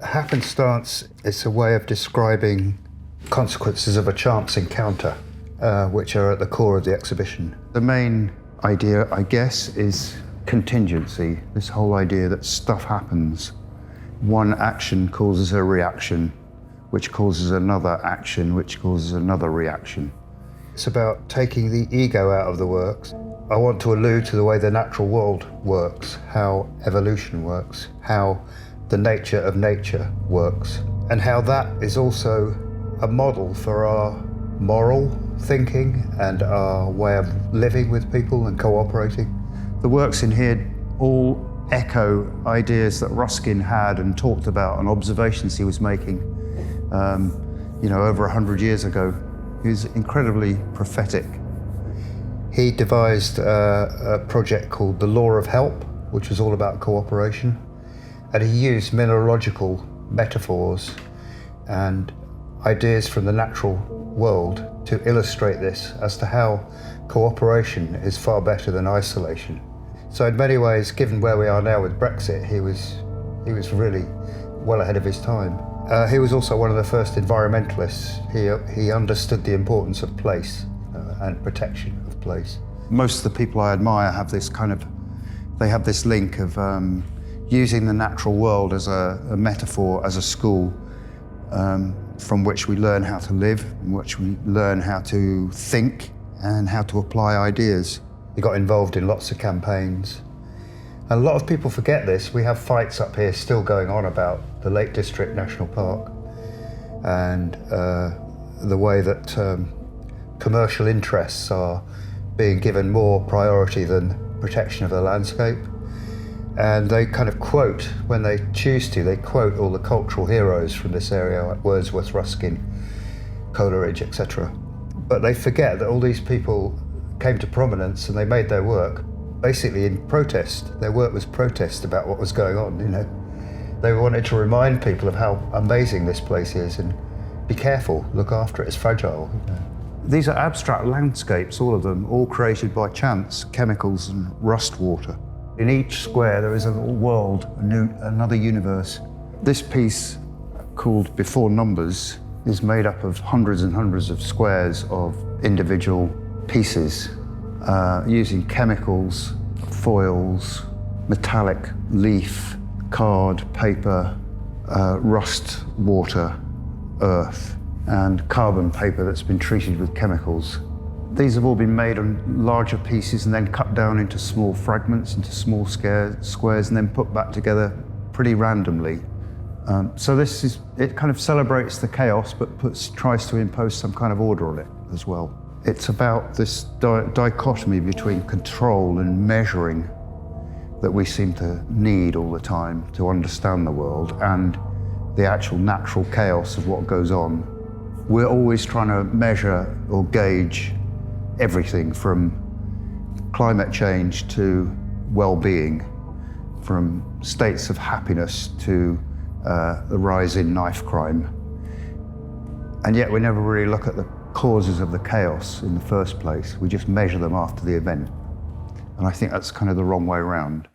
Happenstance is a way of describing consequences of a chance encounter, which are at the core of the exhibition. The main idea, I guess, is contingency. This whole idea that stuff happens. One action causes a reaction, which causes another action, which causes another reaction. It's about taking the ego out of the works. I want to allude to the way the natural world works, how evolution works, how the nature of nature works, and how that is also a model for our moral thinking and our way of living with people and cooperating. The works in here all echo ideas that Ruskin had and talked about and observations he was making, over 100 years ago. He was incredibly prophetic. He devised a project called The Law of Help, which was all about cooperation. And he used mineralogical metaphors and ideas from the natural world to illustrate this as to how cooperation is far better than isolation. So in many ways, given where we are now with Brexit, he was really well ahead of his time. He was also one of the first environmentalists. He understood the importance of place and protection of place. Most of the people I admire have this they have this link of using the natural world as a metaphor, as a school, from which we learn how to live, in which we learn how to think and how to apply ideas. He got involved in lots of campaigns. And a lot of people forget this. We have fights up here still going on about the Lake District National Park and the way that commercial interests are being given more priority than protection of the landscape. And they kind of quote, when they choose to, they quote all the cultural heroes from this area, like Wordsworth, Ruskin, Coleridge, etc. But they forget that all these people came to prominence and they made their work basically in protest. Their work was protest about what was going on, They wanted to remind people of how amazing this place is and be careful, look after it, it's fragile. These are abstract landscapes, all of them, all created by chance, chemicals and rust water. In each square there is a little world, another universe. This piece, called Before Numbers, is made up of hundreds and hundreds of squares of individual pieces, using chemicals, foils, metallic leaf, card, paper, rust water, earth, and carbon paper that's been treated with chemicals. These have all been made on larger pieces and then cut down into small fragments, into small squares, and then put back together pretty randomly. So it kind of celebrates the chaos, but tries to impose some kind of order on it as well. It's about this dichotomy between control and measuring that we seem to need all the time to understand the world, and the actual natural chaos of what goes on. We're always trying to measure or gauge everything from climate change to well-being, from states of happiness to the rise in knife crime. And yet we never really look at the causes of the chaos in the first place. We just measure them after the event. And I think that's kind of the wrong way around.